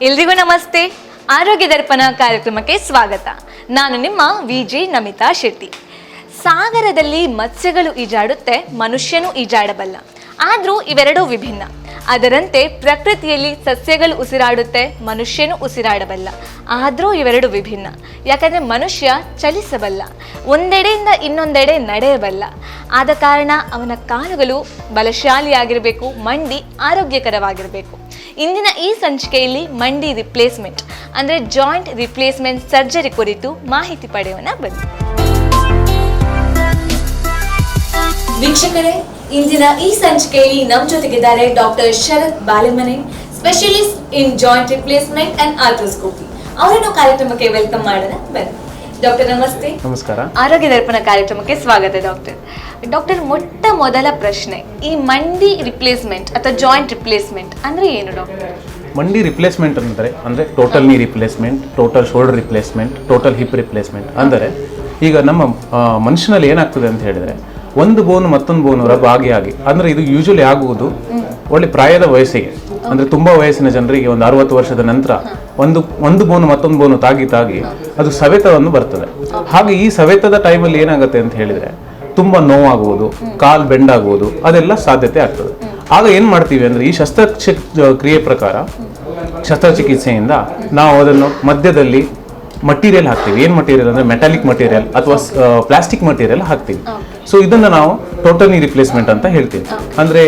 ಎಲ್ರಿಗೂ ನಮಸ್ತೆ. ಆರೋಗ್ಯ ದರ್ಪಣ ಕಾರ್ಯಕ್ರಮಕ್ಕೆ ಸ್ವಾಗತ. ನಾನು ನಿಮ್ಮ ವಿಜಿ ನಮಿತಾ ಶೆಟ್ಟಿ. ಸಾಗರದಲ್ಲಿ ಮತ್ಸ್ಯಗಳು ಈಜಾಡುತ್ತೆ, ಮನುಷ್ಯನು ಈಜಾಡಬಲ್ಲ. ಆದರೂ ಇವೆರಡೂ ವಿಭಿನ್ನ. ಅದರಂತೆ ಪ್ರಕೃತಿಯಲ್ಲಿ ಸಸ್ಯಗಳು ಉಸಿರಾಡುತ್ತೆ, ಮನುಷ್ಯನು ಉಸಿರಾಡಬಲ್ಲ. ಆದರೂ ಇವೆರಡು ವಿಭಿನ್ನ. ಯಾಕಂದರೆ ಮನುಷ್ಯ ಚಲಿಸಬಲ್ಲ, ಒಂದೆಡೆಯಿಂದ ಇನ್ನೊಂದೆಡೆ ನಡೆಯಬಲ್ಲ. ಆದ ಕಾರಣ ಅವನ ಕಾಲುಗಳು ಬಲಶಾಲಿಯಾಗಿರಬೇಕು, ಮಂಡಿ ಆರೋಗ್ಯಕರವಾಗಿರಬೇಕು. ಇಂದಿನ ಈ ಸಂಚಿಕೆಯಲ್ಲಿ ಮಂಡಿ ರಿಪ್ಲೇಸ್ಮೆಂಟ್ ಅಂದರೆ ಜಾಯಿಂಟ್ ರಿಪ್ಲೇಸ್ಮೆಂಟ್ ಸರ್ಜರಿ ಕುರಿತು ಮಾಹಿತಿ ಪಡೆಯೋಣ ಬನ್ನಿ. ವೀಕ್ಷಕರೇ, ಇಂದಿನ ಈ ಸಂಚಿಕೆಯಲ್ಲಿ ನಮ್ಮ ಜೊತೆಗಿದ್ದಾರೆ doctor Sharath Balemane, specialist in joint replacement and arthroscopy. ಅವರನ್ನು ಕಾರ್ಯಕ್ರಮಕ್ಕೆ ವೆಲ್ಕಮ್ ಮಾಡೋಣ ಬನ್ನಿ. ಡಾಕ್ಟರ್ ನಮಸ್ತೆ. ನಮಸ್ಕಾರ. ಆರೋಗ್ಯ ದರ್ಪಣ ಕಾರ್ಯಕ್ರಮಕ್ಕೆ ಸ್ವಾಗತ. ಡಾಕ್ಟರ್ ಮೊಟ್ಟ ಮೊದಲ ಪ್ರಶ್ನೆ, ಈ ಮಂಡಿ ರಿಪ್ಲೇಸ್ಮೆಂಟ್ ಅಥವಾ ಜಾಯಿಂಟ್ ರಿಪ್ಲೇಸ್ಮೆಂಟ್ ಅಂದ್ರೆ ಏನು ಡಾಕ್ಟರ್? ಮಂಡಿ ರಿಪ್ಲೇಸ್ಮೆಂಟ್ ಅಂದ್ರೆ ಟೋಟಲ್ ನೀ replacement, total shoulder replacement, total hip replacement. ಅಂದರೆ ಈಗ ನಮ್ಮ ಮನುಷ್ಯನಲ್ಲಿ ಏನಾಗ್ತದೆ ಅಂತ ಹೇಳಿದ್ರೆ, ಒಂದು ಬೋನು ಮತ್ತೊಂದು ಬೋನು ರಬ್ ಆಗಿ ಅಂದ್ರೆ ಇದು ಯೂಶಲಿ ಆಗುವುದು ಒಳ್ಳೆ ಪ್ರಾಯದ ವಯಸ್ಸಿಗೆ. ಅಂದ್ರೆ ತುಂಬಾ ವಯಸ್ಸಿನ ಜನರಿಗೆ ಒಂದು 60 ವರ್ಷದ ನಂತರ ಒಂದು ಬೋನು ಮತ್ತೊಂದು ಬೋನು ತಾಗಿ ಅದು ಸವೆತವನ್ನು ಬರ್ತದೆ. ಹಾಗೆ ಈ ಸವೆತದ ಟೈಮಲ್ಲಿ ಏನಾಗುತ್ತೆ ಅಂತ ಹೇಳಿದ್ರೆ ತುಂಬಾ ನೋವಾಗುವುದು, ಕಾಲ್ ಬೆಂಡಾಗುವುದು, ಅದೆಲ್ಲ ಸಾಧ್ಯತೆ ಆಗ್ತದೆ. ಆಗ ಏನ್ ಮಾಡ್ತೀವಿ ಅಂದ್ರೆ, ಈ ಶಸ್ತ್ರಕ್ರಿಯೆ ಪ್ರಕಾರ ಶಸ್ತ್ರಚಿಕಿತ್ಸೆಯಿಂದ ನಾವು ಅದನ್ನು ಮಧ್ಯದಲ್ಲಿ ಮಟೀರಿಯಲ್ ಹಾಕ್ತೀವಿ. ಏನ್ ಮಟೀರಿಯಲ್ ಅಂದ್ರೆ ಮೆಟಾಲಿಕ್ ಮಟೀರಿಯಲ್ ಅಥವಾ ಪ್ಲಾಸ್ಟಿಕ್ ಮಟೀರಿಯಲ್ ಹಾಕ್ತೀವಿ. ಸೊ ಇದನ್ನ ನಾವು ಟೋಟಲ್ ನೀ ರಿಪ್ಲೇಸ್ಮೆಂಟ್ ಅಂತ ಹೇಳ್ತೀವಿ. ಅಂದ್ರೆ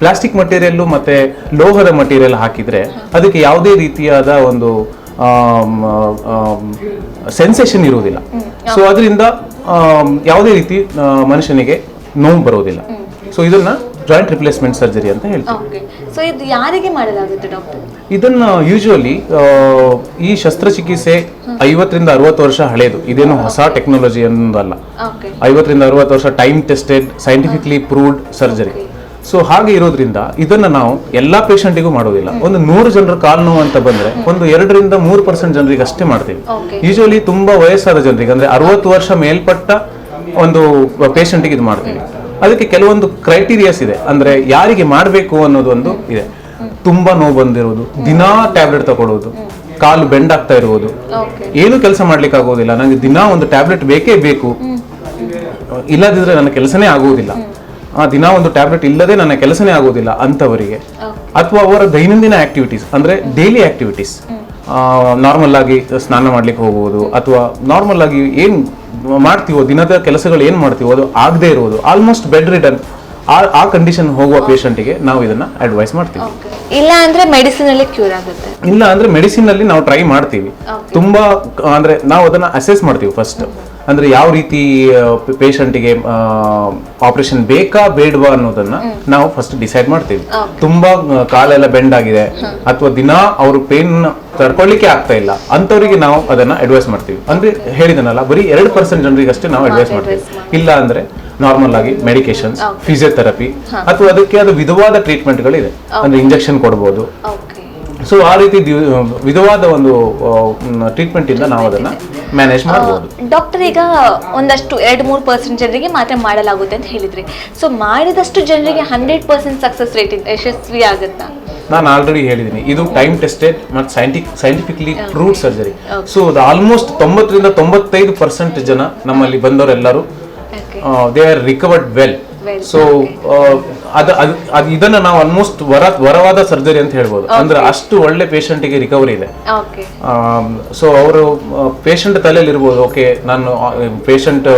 ಪ್ಲಾಸ್ಟಿಕ್ ಮಟೀರಿಯಲ್ ಮತ್ತೆ ಲೋಹದ ಮಟೀರಿಯಲ್ ಹಾಕಿದ್ರೆ ಅದಕ್ಕೆ ಯಾವುದೇ ರೀತಿಯಾದ ಒಂದು ಸೆನ್ಸೇಷನ್ ಇರುವುದಿಲ್ಲ. ಸೊ ಅದರಿಂದ ಯಾವುದೇ ರೀತಿ ಮನುಷ್ಯನಿಗೆ ನೋವು ಬರುವುದಿಲ್ಲ. ಸೊ ಇದನ್ನ ಜಾಯಿಂಟ್ ರಿಪ್ಲೇಸ್ಮೆಂಟ್ ಸರ್ಜರಿ ಅಂತ ಹೇಳ್ತೀವಿ. ಸೊ ಇದು ಯಾರಿಗೆ ಮಾಡಲಾಗುತ್ತೆ ಡಾಕ್ಟರ್? ಇದನ್ನ ಯೂಶುವಲಿ ಈ ಶಸ್ತ್ರಚಿಕಿತ್ಸೆ 50 ರಿಂದ 60 ವರ್ಷ ಹಳೆಯದು. ಇದೇನು ಹೊಸ ಟೆಕ್ನಾಲಜಿ ಅನ್ನೋದಲ್ಲ. 50 ರಿಂದ 60 ವರ್ಷ time tested, scientifically proved surgery. So ಹಾಗೆ ಇರೋದ್ರಿಂದ ಇದನ್ನ ನಾವು ಎಲ್ಲಾ ಪೇಷಂಟಿಗೂ ಮಾಡೋದಿಲ್ಲ. ಒಂದು 100 ಜನರ ಕಾಲು ನೋವು ಅಂತ ಬಂದ್ರೆ ಒಂದು 2 ರಿಂದ 3% ಜನರಿಗೆ ಅಷ್ಟೇ ಮಾಡ್ತೀವಿ. ಯೂಶುವಲಿ ತುಂಬಾ ವಯಸ್ಸಾದ ಜನರಿಗೆ ಅಂದ್ರೆ 60 ವರ್ಷ ಮೇಲ್ಪಟ್ಟ ಒಂದು ಪೇಷಂಟಿಗೆ ಇದು ಮಾಡ್ತೀವಿ. ಅದಕ್ಕೆ ಕೆಲವೊಂದು ಕ್ರೈಟೀರಿಯಾಸ್ ಇದೆ. ಅಂದ್ರೆ ಯಾರಿಗೆ ಮಾಡಬೇಕು ಅನ್ನೋದು ಒಂದು ಇದೆ. ತುಂಬಾ ನೋವು ಬಂದಿರೋದು, ದಿನಾ ಟ್ಯಾಬ್ಲೆಟ್ ತಗೊಳ್ಳೋದು, ಕಾಲು ಬೆಂಡ್ ಆಗ್ತಾ ಇರುವುದು, ಏನು ಕೆಲಸ ಮಾಡ್ಲಿಕ್ಕೆ ಆಗೋದಿಲ್ಲ, ನನಗೆ ದಿನಾ ಒಂದು ಟ್ಯಾಬ್ಲೆಟ್ ಬೇಕೇ ಬೇಕು, ಇಲ್ಲದಿದ್ರೆ ನನ್ನ ಕೆಲಸನೇ ಆಗುವುದಿಲ್ಲ, ದಿನಾ ಒಂದು ಟ್ಯಾಬ್ಲೆಟ್ ಇಲ್ಲದೆ ನನ್ನ ಕೆಲಸನೇ ಆಗುವುದಿಲ್ಲ ಅಂತವರಿಗೆ, ಅಥವಾ ಅವರ ದೈನಂದಿನ ಆಕ್ಟಿವಿಟೀಸ್ ಅಂದ್ರೆ ಡೈಲಿ ಆಕ್ಟಿವಿಟೀಸ್, ನಾರ್ಮಲ್ ಆಗಿ ಸ್ನಾನ ಮಾಡ್ಲಿಕ್ಕೆ ಹೋಗುವುದು ಅಥವಾ ನಾರ್ಮಲ್ ಆಗಿ ಏನ್ ಮಾಡ್ತೀವೋ ದಿನದ ಕೆಲಸಗಳು ಏನ್ ಮಾಡ್ತೀವೋ ಅದು ಆಗದೆ ಇರುವುದು, ಆಲ್ಮೋಸ್ಟ್ ಬೆಡ್ ರಿಡನ್, ಆ ಕಂಡೀಷನ್ ಹೋಗುವ ಪೇಷಂಟ್ಗೆ ನಾವು ಇದನ್ನ ಅಡ್ವೈಸ್ ಮಾಡ್ತೀವಿ. ಇಲ್ಲ ಅಂದ್ರೆ ಮೆಡಿಸಿನ್ ಅಲ್ಲಿ ಕ್ಯೂರ್ ಆಗುತ್ತೆ. ಇಲ್ಲ ಅಂದ್ರೆ ಮೆಡಿಸಿನ್ ಅಲ್ಲಿ ನಾವು ಟ್ರೈ ಮಾಡ್ತೀವಿ. ತುಂಬಾ ಅಂದ್ರೆ ನಾವು ಅದನ್ನ ಅಸೆಸ್ ಮಾಡ್ತೀವಿ ಫಸ್ಟ್. ಅಂದ್ರೆ ಯಾವ ರೀತಿ ಪೇಷಂಟಿಗೆ ಆಪರೇಷನ್ ಬೇಕಾ ಬೇಡವಾ ಅನ್ನೋದನ್ನ ನಾವು ಫಸ್ಟ್ ಡಿಸೈಡ್ ಮಾಡ್ತೀವಿ. ತುಂಬಾ ಕಾಲೆಲ್ಲ ಬೆಂಡ್ ಆಗಿದೆ ಅಥವಾ ದಿನಾ ಅವರು ಪೇನ್ ತಡ್ಕೊಳ್ಳಿಕ್ಕೆ ಆಗ್ತಾ ಇಲ್ಲ ಅಂತವರಿಗೆ ನಾವು ಅದನ್ನ ಅಡ್ವೈಸ್ ಮಾಡ್ತೀವಿ. ಅಂದ್ರೆ ಹೇಳಿದನಲ್ಲ, ಬರೀ 2% ಜನರಿಗೆ ಅಷ್ಟೇ ನಾವು ಅಡ್ವೈಸ್ ಮಾಡ್ತೀವಿ. ಇಲ್ಲ ಅಂದ್ರೆ ನಾರ್ಮಲ್ ಆಗಿ ಮೆಡಿಕೇಶನ್ಸ್, ಫಿಸಿಯೋಥೆರಪಿ ಅಥವಾ ಅದಕ್ಕೆ ಅದು ವಿಧವಾದ ಟ್ರೀಟ್ಮೆಂಟ್ಗಳಿದೆ. ಅಂದ್ರೆ ಇಂಜೆಕ್ಷನ್ ಕೊಡಬಹುದು. ಸೊ ಆ ರೀತಿ ವಿಧವಾದ ಒಂದು ಟ್ರೀಟ್ಮೆಂಟ್ ಇಂದ ನಾವು ಅದನ್ನ ಮ್ಯಾನೇಜ್ ಮಾಡಬಹುದು. ಡಾಕ್ಟರ್, ಈಗ ಒಂದಷ್ಟು 2-3% ಜನರಿಗೆ ಮಾತ್ರ ಮಾಡಲಾಗುತ್ತೆ ಅಂತ ಹೇಳಿದ್ರಿ. ಸೊ ಮಾಡಿದಷ್ಟು ಜನರಿಗೆ 100% ಸಕ್ಸಸ್ ರೇಟ್ ಯಶಸ್ವಿ ಆಗುತ್ತಾ? ನಾನು ಆಲ್ರೆಡಿ ಹೇಳಿದ್ದೀನಿ, ಇದು ಟೈಮ್ ಟೆಸ್ಟೆಡ್ ಮತ್ತು ಸೈಂಟಿಫಿಕ್ಲಿ ಪ್ರೂವ್ಡ್ ಸರ್ಜರಿ. ಸೊ ಅದು ಆಲ್ಮೋಸ್ಟ್ 90 ರಿಂದ 95% ಜನ ನಮ್ಮಲ್ಲಿ ಬಂದವರೆಲ್ಲರೂ they are recovered well. So ಇದನ್ನ ನಾವು ಆಲ್ಮೋಸ್ಟ್ ವರವಾದ ಸರ್ಜರಿ ಅಂತ ಹೇಳ್ಬೋದು. ಅಂದ್ರೆ ಅಷ್ಟು ಒಳ್ಳೆ ಪೇಷಂಟ್ಗೆ ರಿಕವರಿ ಇದೆ. ಸೊ ಅವರು ಪೇಷಂಟ್ ತಲೆಯಲ್ಲಿ ಇರ್ಬೋದು, ಓಕೆ ನಾನು ಪೇಷಂಟ್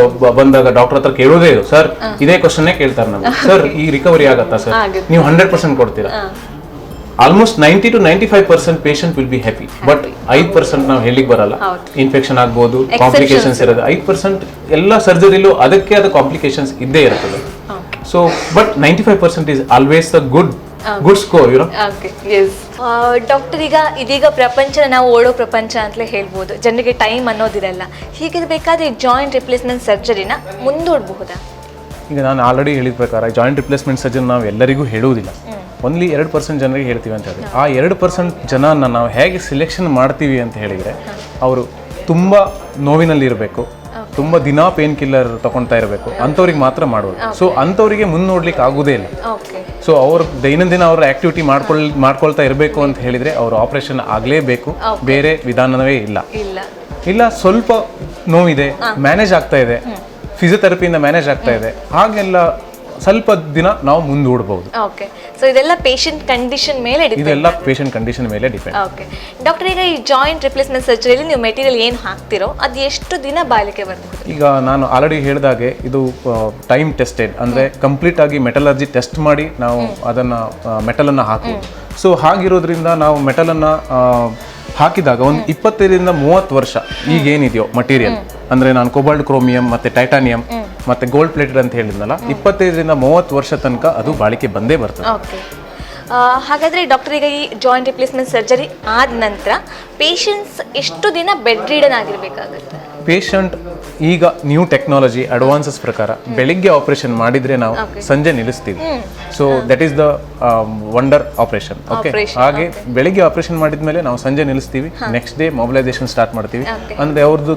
ಬಂದಾಗ ಡಾಕ್ಟರ್ ಹತ್ರ ಕೇಳೋದೇ ಇದು, ಸರ್ ಇದೇ ಕ್ವಶನ್ ಕೇಳ್ತಾರೆ ನಮ್ಗೆ, ಸರ್ ಈ ರಿಕವರಿ ಆಗತ್ತಾ ಸರ್, ನೀವು 100% ಕೊಡ್ತೀರಾ? Almost 90 to 95% patient will be happy. But 5% ನಾವು ಹೇಳಿಕ್ ಬರಲ್ಲ. ಇನ್ಫೆಕ್ಷನ್ ಆಗ್ಬೋದು, ಕಾಂಪ್ಲಿಕೇಶನ್ಸ್ ಇರೋದು. 5% ಎಲ್ಲ ಸರ್ಜರಿಲೂ ಅದಕ್ಕೆ ಆದ ಕಾಂಪ್ಲಿಕೇಶನ್ಸ್ ಇದ್ದೇ ಇರ್ತದೆ. So but 95% is always the good score, you know. Doctor, ಇದೀಗ ಪ್ರಪಂಚ ನಾವು ಓಡೋ ಪ್ರಪಂಚ ಅಂತಲೇ ಹೇಳ್ಬೋದು. ಜನರಿಗೆ ಟೈಮ್ ಅನ್ನೋದಿರಲ್ಲ. ಹೀಗಿರ್ಬೇಕಾದ್ರೆ ಜಾಯಿಂಟ್ ರಿಪ್ಲೇಸ್ಮೆಂಟ್ ಸರ್ಜರಿನ ಮುಂದೂಡಬಹುದಾ? ಈಗ ನಾನು ಆಲ್ರೆಡಿ ಹೇಳಿದ ಪ್ರಕಾರ ಜಾಯಿಂಟ್ ರಿಪ್ಲೇಸ್ಮೆಂಟ್ ಸರ್ಜರಿ ನಾವು ಎಲ್ಲರಿಗೂ ಹೇಳುವುದಿಲ್ಲ. ಓನ್ಲಿ 2% ಜನರಿಗೆ ಹೇಳ್ತೀವಿ ಅಂತ ಹೇಳಿದ್ರೆ, ಆ 2% ಜನನ ನಾವು ಹೇಗೆ ಸಿಲೆಕ್ಷನ್ ಮಾಡ್ತೀವಿ ಅಂತ ಹೇಳಿದರೆ, ಅವರು ತುಂಬ ನೋವಿನಲ್ಲಿ ಇರಬೇಕು, ತುಂಬಾ ದಿನ ಪೇನ್ ಕಿಲ್ಲರ್ ತಗೊಳ್ತಾ ಇರಬೇಕು ಅಂಥವ್ರಿಗೆ ಮಾತ್ರ ಮಾಡೋದು. ಸೊ ಅಂಥವರಿಗೆ ಮುನ್ನೋಡ್ಲಿಕ್ಕೆ ಆಗೋದೇ ಇಲ್ಲ. ಓಕೆ. ಸೊ ಅವ್ರು ದೈನಂದಿನ ಅವ್ರ ಆಕ್ಟಿವಿಟಿ ಮಾಡ್ಕೊಳ್ತಾ ಇರಬೇಕು ಅಂತ ಹೇಳಿದ್ರೆ ಅವ್ರ ಆಪರೇಷನ್ ಆಗಲೇಬೇಕು, ಬೇರೆ ವಿಧಾನವೇ ಇಲ್ಲ. ಇಲ್ಲ ಸ್ವಲ್ಪ ನೋವಿದೆ, ಮ್ಯಾನೇಜ್ ಆಗ್ತಾ ಇದೆ, ಫಿಸಿಯೋಥೆರಪಿಯಿಂದ ಮ್ಯಾನೇಜ್ ಆಗ್ತಾ ಇದೆ, ಹಾಗೆಲ್ಲ ಸ್ವಲ್ಪ ದಿನ ನಾವು ಮುಂದೂಡಬಹುದು. ಓಕೆ. ಸೊ ಇದೆಲ್ಲ ಪೇಷಂಟ್ ಕಂಡೀಷನ್ ಮೇಲೆ ಡಿಪೆಂಡ್. ಇದೆಲ್ಲ ಪೇಷಂಟ್ ಕಂಡೀಷನ್ ಮೇಲೆ ಡಿಪೆಂಡ್. ಓಕೆ ಡಾಕ್ಟರ್, ಈಗ ಈ ಜಾಯಿಂಟ್ ರಿಪ್ಲೇಸ್ಮೆಂಟ್ ಸರ್ಜರಿಯಲ್ಲಿ ನೀವು ಮೆಟೀರಿಯಲ್ ಏನು ಹಾಕ್ತಿರೋ ಅದು ಎಷ್ಟು ದಿನ ಬಾಳಿಕೆ ಬರ್ತದೆ? ಈಗ ನಾನು ಆಲ್ರೆಡಿ ಹೇಳಿದಾಗೆ ಇದು ಟೈಮ್ ಟೆಸ್ಟೆಡ್, ಅಂದರೆ ಕಂಪ್ಲೀಟ್ ಆಗಿ ಮೆಟಲರ್ಜಿ ಟೆಸ್ಟ್ ಮಾಡಿ ನಾವು ಅದನ್ನು ಮೆಟಲನ್ನು ಹಾಕುವುದು. ಸೊ ಹಾಗಿರೋದ್ರಿಂದ ನಾವು ಮೆಟಲನ್ನು ಹಾಕಿದಾಗ ಒಂದು 25ರಿಂದ 30 ವರ್ಷ ಈಗೇನಿದೆಯೋ ಮಟೀರಿಯಲ್, ಅಂದರೆ ನಾನು ಕೋಬಾಲ್ಟ್, ಕ್ರೋಮಿಯಂ ಮತ್ತು ಟೈಟಾನಿಯಂ ಮತ್ತು ಗೋಲ್ಡ್ ಪ್ಲೇಟೆಡ್ ಅಂತ ಹೇಳಿದ್ನಲ್ಲ, 25ರಿಂದ 30 ವರ್ಷ ತನಕ ಅದು ಬಾಳಿಕೆ ಬಂದೇ ಬರ್ತದೆ. ಓಕೆ. ಹಾಗಾದರೆ ಡಾಕ್ಟರ್, ಈಗ ಈ ಜಾಯಿಂಟ್ ರಿಪ್ಲೇಸ್ಮೆಂಟ್ ಸರ್ಜರಿ ಆದ ನಂತರ ಪೇಷಂಟ್ಸ್ ಎಷ್ಟು ದಿನ ಬೆಡ್ ರೀಡನ್ ಆಗಿರಬೇಕಾಗುತ್ತೆ? ಪೇಷಂಟ್ ಈಗ ನ್ಯೂ ಟೆಕ್ನಾಲಜಿ ಅಡ್ವಾನ್ಸಸ್ ಪ್ರಕಾರ ಬೆಳಿಗ್ಗೆ ಆಪರೇಷನ್ ಮಾಡಿದ್ರೆ ನಾವು ಸಂಜೆ ನಿಲ್ಲಿಸ್ತೀವಿ. So that is the wonder operation. Okay. ಹಾಗೆ ಬೆಳಿಗ್ಗೆ ಆಪರೇಷನ್ ಮಾಡಿದ್ಮೇಲೆ ನಾವು ಸಂಜೆ ನಿಲ್ಲಿಸ್ತೀವಿ, ನೆಕ್ಸ್ಟ್ ಡೇ ಮೊಬಿಲೈಸೇಷನ್ ಸ್ಟಾರ್ಟ್ ಮಾಡ್ತೀವಿ. ಅಂದ್ರೆ ಅವ್ರದ್ದು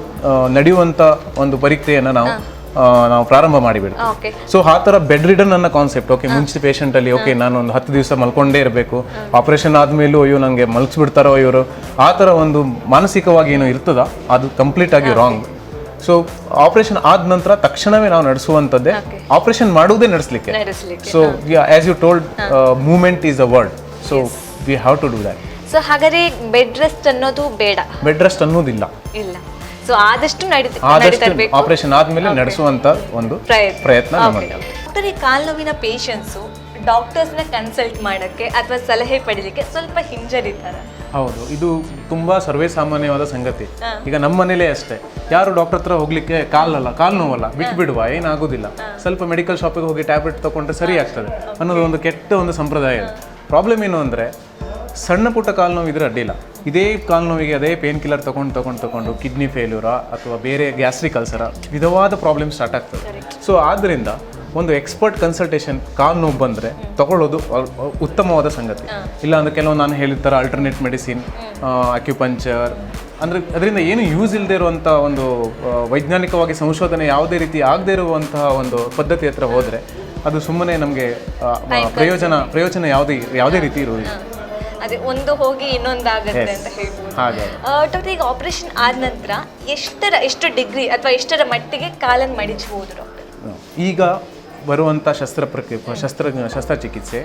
ನಡೆಯುವಂತ ಒಂದು ಪರೀಕ್ಷೆಯನ್ನು ನಾವು ಪ್ರಾರಂಭ ಮಾಡಿಬಿಡ್ತೀವಿ. ಸೊ ಆ ಥರ ಬೆಡ್ ರಿಡನ್ ಅನ್ನೋ ಕಾನ್ಸೆಪ್ಟ್. ಓಕೆ, ಮುಂಚೆ ಪೇಷಂಟ್ ಅಲ್ಲಿ ಓಕೆ ನಾನು ಒಂದು 10 ದಿವಸ ಮಲ್ಕೊಂಡೇ ಇರಬೇಕು, ಆಪರೇಷನ್ ಆದ್ಮೇಲೂ ಅಯ್ಯೋ ನನಗೆ ಮಲಗಿಸ್ಬಿಡ್ತಾರೋ ಇವರು, ಆ ಥರ ಒಂದು ಮಾನಸಿಕವಾಗಿ ಏನು ಇರ್ತದ ಅದು ಕಂಪ್ಲೀಟ್ ಆಗಿ ರಾಂಗ್. ಸೊ ಆಪರೇಷನ್ ಆದ ನಂತರ ತಕ್ಷಣವೇ ನಾವು ನಡೆಸುವಂಥದ್ದೇ, ಆಪರೇಷನ್ ಮಾಡುವುದೇ ನಡೆಸಲಿಕ್ಕೆ. So as you told, movement is a word. So we have to do that. So ಹಾಗಾದ್ರೆ ಬೆಡ್ ರೆಸ್ಟ್ ಅನ್ನೋದು ಬೇಡ? ಬೆಡ್ ರೆಸ್ಟ್ ಅನ್ನೋದಿಲ್ಲ. ಇಲ್ಲ. ಸೊ ಆದಷ್ಟು ಆಪರೇಷನ್ ಆದ್ಮೇಲೆ ನಡೆಸುವಂತ ಒಂದು ಪ್ರಯತ್ನ ನಮಗೆ. ಡಾಕ್ಟರ್, ಈ ಕಾಲು ನೋವಿನ ಪೇಷಂಟ್ಸು ಡಾಕ್ಟರ್ಸ್ನ ಕನ್ಸಲ್ಟ್ ಮಾಡೋಕ್ಕೆ ಅಥವಾ ಸಲಹೆ ಪಡೀಲಿಕ್ಕೆ ಸ್ವಲ್ಪ ಹಿಂಜರಿತಾರೆ. ಹೌದು, ಇದು ತುಂಬಾ ಸರ್ವೇ ಸಾಮಾನ್ಯವಾದ ಸಂಗತಿ. ಈಗ ನಮ್ಮ ಮನೇಲೇ ಅಷ್ಟೇ, ಯಾರು ಡಾಕ್ಟರ್ ಹತ್ರ ಹೋಗ್ಲಿಕ್ಕೆ ಕಾಲು ನೋವಲ್ಲ ಬಿಟ್ಟು ಬಿಡುವ, ಏನಾಗೋದಿಲ್ಲ, ಸ್ವಲ್ಪ ಮೆಡಿಕಲ್ ಶಾಪಿಗೆ ಹೋಗಿ ಟ್ಯಾಬ್ಲೆಟ್ ತಗೊಂಡ್ರೆ ಸರಿ ಆಗ್ತದೆ ಅನ್ನೋದು ಒಂದು ಕೆಟ್ಟ ಒಂದು ಸಂಪ್ರದಾಯ ಇದೆ. ಪ್ರಾಬ್ಲಮ್ ಏನು ಅಂದರೆ, ಸಣ್ಣ ಪುಟ್ಟ ಕಾಲು ನೋವು ಇದ್ರೆ ಅಡ್ಡಿಲ್ಲ, ಇದೇ ಕಾಲು ನೋವಿಗೆ ಅದೇ ಪೇನ್ ಕಿಲ್ಲರ್ ತಗೊಂಡು ಕಿಡ್ನಿ ಫೇಲ್ಯೂರಾ ಅಥವಾ ಬೇರೆ ಗ್ಯಾಸ್ಟ್ರಿಕ್ ಅಲ್ಸರ ವಿಧವಾದ ಪ್ರಾಬ್ಲಮ್ ಸ್ಟಾರ್ಟ್ ಆಗ್ತದೆ. ಸೊ ಆದ್ದರಿಂದ ಒಂದು ಎಕ್ಸ್ಪರ್ಟ್ ಕನ್ಸಲ್ಟೇಷನ್ ಕಾಲು ನೋವು ಬಂದರೆ ತಗೊಳ್ಳೋದು ಉತ್ತಮವಾದ ಸಂಗತಿ. ಇಲ್ಲ ಅಂದರೆ ಕೆಲವು ನಾನು ಹೇಳಿದ ಥರ ಆಲ್ಟರ್ನೇಟ್ ಮೆಡಿಸಿನ್, ಅಕ್ಯುಪಂಚರ್, ಅಂದರೆ ಅದರಿಂದ ಏನು ಯೂಸ್ ಇಲ್ಲದೆ ಇರುವಂಥ ಒಂದು ವೈಜ್ಞಾನಿಕವಾಗಿ ಸಂಶೋಧನೆ ಯಾವುದೇ ರೀತಿ ಆಗದೇ ಇರುವಂತಹ ಒಂದು ಪದ್ಧತಿ ಹತ್ರ ಹೋದರೆ ಅದು ಸುಮ್ಮನೆ ನಮಗೆ ಪ್ರಯೋಜನ ಯಾವುದೇ ರೀತಿ ಇರುವುದಿಲ್ಲ. ಅದೇ ಒಂದು ಹೋಗಿ ಇನ್ನೊಂದಾಗುತ್ತೆ ಅಂತ ಹೇಳ್ಬೋದು. ಡಾಕ್ಟರ್, ಈಗ ಆಪರೇಷನ್ ಆದ ನಂತರ ಎಷ್ಟು ಡಿಗ್ರಿ ಅಥವಾ ಎಷ್ಟರ ಮಟ್ಟಿಗೆ ಕಾಲನ್ನು ಮಡಿಚಬಹುದು ಡಾಕ್ಟರ್? ಈಗ ಬರುವಂಥ ಶಸ್ತ್ರಚಿಕಿತ್ಸೆ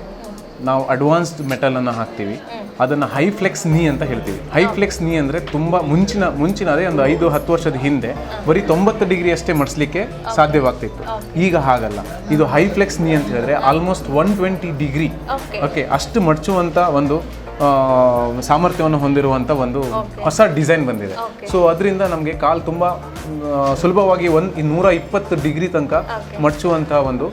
ನಾವು ಅಡ್ವಾನ್ಸ್ಡ್ ಮೆಟಲನ್ನು ಹಾಕ್ತೀವಿ, ಅದನ್ನು ಹೈ ಫ್ಲೆಕ್ಸ್ ನೀ ಅಂತ ಹೇಳ್ತೀವಿ. ಹೈ ಫ್ಲೆಕ್ಸ್ ನೀ ಅಂದರೆ ತುಂಬ ಮುಂಚಿನ ಅದೇ ಒಂದು 5-10 ವರ್ಷದ ಹಿಂದೆ ಬರೀ 90 ಡಿಗ್ರಿ ಅಷ್ಟೇ ಮಡಿಸ್ಲಿಕ್ಕೆ ಸಾಧ್ಯವಾಗ್ತಿತ್ತು. ಈಗ ಹಾಗಲ್ಲ, ಇದು ಹೈ ಫ್ಲೆಕ್ಸ್ ನೀ ಅಂತ ಹೇಳಿದ್ರೆ ಆಲ್ಮೋಸ್ಟ್ 120 ಡಿಗ್ರಿ ಓಕೆ ಅಷ್ಟು ಮಡಚುವಂಥ ಒಂದು ಸಾಮರ್ಥ್ಯವನ್ನು ಹೊಂದಿರುವಂಥ ಒಂದು ಹೊಸ ಡಿಸೈನ್ ಬಂದಿದೆ. ಸೊ ಅದರಿಂದ ನಮಗೆ ಕಾಲು ತುಂಬ ಸುಲಭವಾಗಿ 120 ಡಿಗ್ರಿ ತನಕ ಮಡಚುವಂಥ ಒಂದು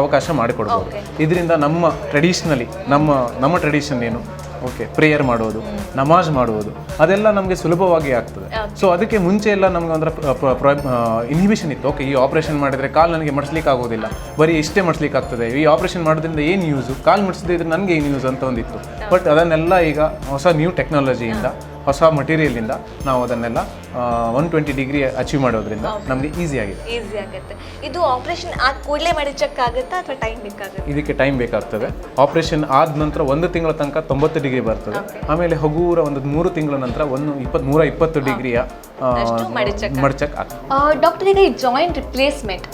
ಅವಕಾಶ ಮಾಡಿಕೊಡ್ಬೋದು. ಇದರಿಂದ ನಮ್ಮ ಟ್ರೆಡಿಷ್ನಲಿ ನಮ್ಮ ಟ್ರೆಡಿಷನ್ ಏನು ಓಕೆ ಪ್ರೇಯರ್ ಮಾಡೋದು, ನಮಾಜ್ ಮಾಡುವುದು ಅದೆಲ್ಲ ನಮಗೆ ಸುಲಭವಾಗಿ ಆಗ್ತದೆ. ಸೊ ಅದಕ್ಕೆ ಮುಂಚೆ ಎಲ್ಲ ನಮ್ಗೆ ಅಂದ್ರೆ ಇನ್ಹಿಬಿಷನ್ ಇತ್ತು. ಓಕೆ, ಈ ಆಪರೇಷನ್ ಮಾಡಿದರೆ ಕಾಲು ನನಗೆ ಮಡಿಸ್ಲಿಕ್ಕೆ ಆಗೋದಿಲ್ಲ, ಬರೀ ಇಷ್ಟೇ ಮಡಿಸ್ಲಿಕ್ಕೆ ಆಗ್ತದೆ, ಈ ಆಪರೇಷನ್ ಮಾಡೋದ್ರಿಂದ ಏನು ಯೂಸು, ಕಾಲು ಮಡಿಸದಿದ್ರೆ ನನಗೆ ಏನು ಯೂಸ್ ಅಂತ ಒಂದಿತ್ತು. ಬಟ್ ಅದನ್ನೆಲ್ಲ ಈಗ ಹೊಸ ನ್ಯೂ ಟೆಕ್ನಾಲಜಿಯಿಂದ, ಹೊಸ ಮಟೀರಿಯಲಿಂದ ನಾವು ಅದನ್ನೆಲ್ಲ 120 ಡಿಗ್ರಿ ಅಚೀವ್ ಮಾಡೋದ್ರಿಂದ ನಮಗೆ ಈಸಿ ಆಗುತ್ತೆ. ಇದು ಆಪರೇಷನ್ ಆದ ಕೂಡಲೇ ಮಡಿಚಕ್ಕಾಗುತ್ತಾ ಅಥವಾ ಟೈಮ್ ಬೇಕಾಗುತ್ತೆ? ಇದಕ್ಕೆ ಟೈಮ್ ಬೇಕಾಗ್ತದೆ. ಆಪರೇಷನ್ ಆದ ನಂತರ 1 ತಿಂಗಳ ತನಕ 90 ಡಿಗ್ರಿ ಬರ್ತದೆ. ಆಮೇಲೆ ಹಗುರ ಒಂದು 3 ತಿಂಗಳ ನಂತರ 120 ಡಿಗ್ರಿಯ ಮಡಚಕ್ ಆಗ್ತದೆ. ಡಾಕ್ಟರ್, ಈಗ ಈ ಜಾಯಿಂಟ್ ರಿಪ್ಲೇಸ್ಮೆಂಟ್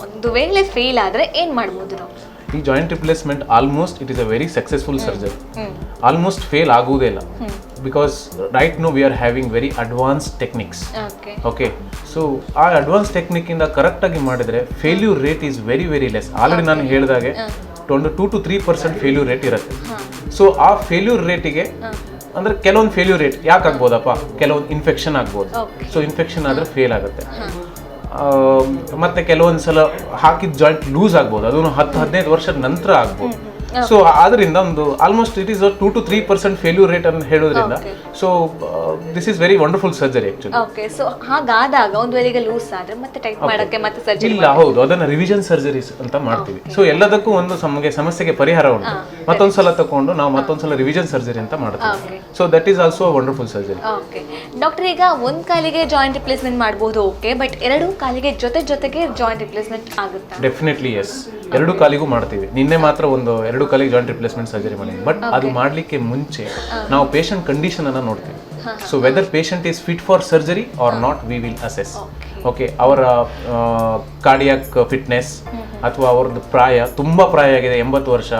ಒಂದು ವೇಳೆ ಫೇಲ್ ಆದರೆ ಏನು ಮಾಡ್ಬೋದು ಡಾಕ್ಟರ್? ಈ joint replacement almost it is a very successful surgery. Almost fail ಆಗುವುದೇ ಇಲ್ಲ, because right now we are having very advance techniques. Okay, so ಆ ಅಡ್ವಾನ್ಸ್ ಟೆಕ್ನಿಕ್ಕಿಂದ ಕರೆಕ್ಟಾಗಿ ಮಾಡಿದರೆ failure rate is very very less. Already ನಾನು ಹೇಳಿದಾಗೆ 2 to 3% failure rate ಇರುತ್ತೆ. So ಆ ಫೇಲ್ಯೂರ್ ರೇಟಿಗೆ ಅಂದರೆ ಕೆಲವೊಂದು ಫೇಲ್ಯೂರ್ ರೇಟ್ ಯಾಕೆ ಆಗ್ಬೋದಪ್ಪ, ಕೆಲವೊಂದು ಇನ್ಫೆಕ್ಷನ್ ಆಗ್ಬೋದು. ಸೊ ಇನ್ಫೆಕ್ಷನ್ ಆದರೆ ಫೇಲ್ ಆಗುತ್ತೆ. ಮತ್ತು ಕೆಲವೊಂದು ಸಲ ಹಾಕಿದ ಜಾಯಿಂಟ್ ಲೂಸ್ ಆಗ್ಬೋದು, ಅದನ್ನು 10-15 ವರ್ಷದ ನಂತರ ಆಗ್ಬೋದು. ಸೊ ಆದ್ರಿಂದ ಒಂದು almost it is 2 to 3% failure rate ಅಂತ ಹೇಳೋದ್ರಿಂದ so this is very wonderful surgery actually. Okay, so ಹಾಗಾದಾಗ ಒಂದು ವೇಳೆಗೆ ಲೂಸ್ ಆದ್ರೆ ಮತ್ತೆ ಟೈಟ್ ಮಾಡಕ್ಕೆ ಮತ್ತೆ ಸರ್ಜರಿ ಇಲ್ಲ, ಹೌದು, ಅದನ್ನ ರಿವಿಷನ್ ಸರ್ಜರೀಸ್ ಅಂತ ಮಾಡ್ತೀವಿ. ಸೊ ಎಲ್ಲದಕ್ಕೂ ಒಂದು ಸಮಸ್ಯೆಗೆ ಪರಿಹಾರ ಉಂಟು. ಮತ್ತೊಂದ್ಸಲ ತಕೊಂಡು ನಾವು ಮತ್ತೊಂದ್ಸಲ ರಿವಿಷನ್ ಸರ್ಜರಿ ಅಂತ ಮಾಡ್ತೀವಿ. So that is also wonderful surgery. Okay doctor, ಈಗ ಒಂದ್ ಕಾಲಿಗೆ ಜಾಯಿಂಟ್ ರಿಪ್ಲೇಸ್ಮೆಂಟ್ ಮಾಡಬಹುದು, ಓಕೆ, ಬಟ್ ಎರಡು ಕಾಲಿಗೆ ಜೊತೆಗೆ ಜಾಯಿಂಟ್ ರಿಪ್ಲೇಸ್ಮೆಂಟ್ ಆಗುತ್ತಾ? ಡೆಫಿನೆಟ್ಲಿ ಎಸ್, ಎರಡು ಕಾಲಿಗೂ ಮಾಡ್ತೀವಿ. ನಿನ್ನೆ ಮಾತ್ರ ಒಂದು ಎರಡು ಕಾಲಿಗೆ ಜಾಯಿಂಟ್ ರಿಪ್ಲೇಸ್ಮೆಂಟ್ ಸರ್ಜರಿ ಮಾಡಿದ್ವಿ. ಬಟ್ ಅದು ಮಾಡ್ಲಿಕ್ಕೆ ಮುಂಚೆ ನಾವು ಪೇಷಂಟ್ ಕಂಡೀಷನ್ ಅನ್ನ ನೋಡ್ತೀವಿ. So whether patient is fit for surgery or not, we will assess. Okay, ಅವರ ಕಾರ್ಡಿಯಾಕ್ ಫಿಟ್ನೆಸ್ ಅಥವಾ ಅವ್ರದ್ದು ತುಂಬಾ ಪ್ರಾಯ ಆಗಿದೆ, 80 ವರ್ಷ,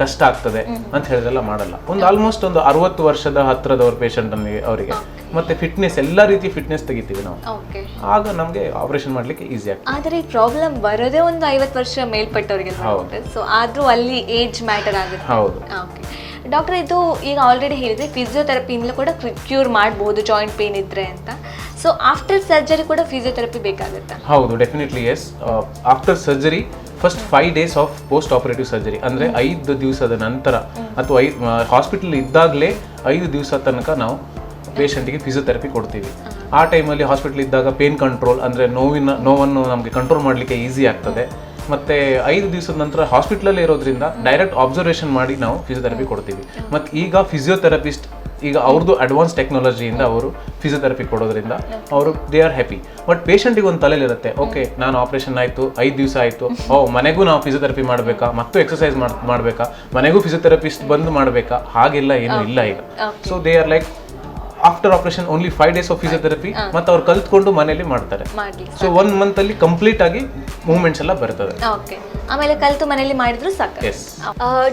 ಕಷ್ಟ ಆಗ್ತದೆ ಅಂತ ಹೇಳಿದ್ರೆಲ್ಲ ಮಾಡಲ್ಲ. ಒಂದು ಆಲ್ಮೋಸ್ಟ್ ಒಂದು 60 ವರ್ಷದ ಹತ್ರದವ್ರ ಪೇಷಂಟ್ ಅವರಿಗೆ ಮತ್ತೆ ಫಿಟ್ನೆಸ್ ಎಲ್ಲಾ ರೀತಿ ಫಿಟ್ನೆಸ್ ತೆಗಿತೀವಿ ನಾವು. ಆಗ ನಮ್ಗೆ ಆಪರೇಷನ್ ಮಾಡ್ಲಿಕ್ಕೆ ಈಸಿ ಆಗ್ತದೆ. ಆದ್ರೆ ಈ ಪ್ರಾಬ್ಲಮ್ ಬರೋದೇ ಒಂದು 50 ವರ್ಷ ಮೇಲ್ಪಟ್ಟವರಿಗೆ. ಸೊ ಆದ್ರೂ ಅಲ್ಲಿ ಏಜ್ ಮ್ಯಾಟರ್ ಆಗುತ್ತೆ. ಹೌದು. ಓಕೆ ಡಾಕ್ಟರ್, ಇದು ಈಗ ಆಲ್ರೆಡಿ ಹೇಳಿದ್ರೆ ಫಿಸಿಯೋಥೆರಪಿಯಿಂದ ಕೂಡ ಕ್ಯೂರ್ ಮಾಡಬಹುದು ಜಾಯಿಂಟ್ ಪೇನ್ ಇದ್ರೆ ಅಂತ. ಸೊ ಆಫ್ಟರ್ ಸರ್ಜರಿ ಕೂಡ ಫಿಸಿಯೋಥೆರಪಿ ಬೇಕಾಗುತ್ತಾ? ಹೌದು, definitely yes. After surgery first 5 days of post operative surgery, ಅಂದ್ರೆ 5 ದಿವಸದ ನಂತರ ಅಥವಾ ಹಾಸ್ಪಿಟಲ್ ಇದ್ದಾಗಲೇ 5 ದಿವಸ ತನಕ ನಾವು ಪೇಷಂಟಿಗೆ ಫಿಸಿಯೋಥೆರಪಿ ಕೊಡ್ತೀವಿ. ಆ ಟೈಮಲ್ಲಿ ಹಾಸ್ಪಿಟಲ್ ಇದ್ದಾಗ ಪೇನ್ ಕಂಟ್ರೋಲ್, ಅಂದರೆ ನೋವನ್ನು ನಮಗೆ ಕಂಟ್ರೋಲ್ ಮಾಡಲಿಕ್ಕೆ ಈಸಿ ಆಗ್ತದೆ. ಮತ್ತು 5 ದಿವಸದ ನಂತರ ಹಾಸ್ಪಿಟ್ಲಲ್ಲೇ ಇರೋದ್ರಿಂದ ಡೈರೆಕ್ಟ್ ಅಬ್ಸರ್ವೇಷನ್ ಮಾಡಿ ನಾವು ಫಿಸಿಯೋಥೆರಪಿ ಕೊಡ್ತೀವಿ. ಮತ್ತು ಈಗ ಫಿಸಿಯೋಥೆರಪಿಸ್ಟ್ ಈಗ ಅವ್ರದ್ದು ಅಡ್ವಾನ್ಸ್ ಟೆಕ್ನಾಲಜಿಯಿಂದ ಅವರು ಫಿಸಿಯೋಥೆರಪಿ ಕೊಡೋದ್ರಿಂದ ಅವರು ದೇ ಆರ್ ಹ್ಯಾಪಿ. ಬಟ್ ಪೇಷಂಟಿಗೆ ಒಂದು ತಲೆಯಲ್ಲಿರುತ್ತೆ, ಓಕೆ ನಾನು ಆಪರೇಷನ್ ಆಯಿತು, 5 ದಿವಸ ಆಯಿತು, ಮನೆಗೂ ನಾವು ಫಿಸಿಯೋಥೆರಪಿ ಮಾಡಬೇಕಾ, ಮತ್ತು ಎಕ್ಸಸೈಸ್ ಮಾಡಬೇಕಾ, ಮನೆಗೂ ಫಿಸಿಯೋಥೆರಪಿಸ್ಟ್ ಬಂದು ಮಾಡಬೇಕಾ, ಹಾಗೆಲ್ಲ ಏನೂ ಇಲ್ಲ ಈಗ. So they are like after operation only 5 days of physiotherapy, ಮತ್ತು ಅವ್ರು ಕಲ್ತ್ಕೊಂಡು ಮನೆಯಲ್ಲಿ ಮಾಡ್ತಾರೆ. ಸೊ 1 month ಅಲ್ಲಿ ಕಂಪ್ಲೀಟ್ ಆಗಿ ಮೂವ್ಮೆಂಟ್ಸ್ ಎಲ್ಲ ಬರ್ತದೆ. ಓಕೆ, ಆಮೇಲೆ ಕಲ್ತು ಮನೆಯಲ್ಲಿ ಮಾಡಿದ್ರು ಸಾಕು.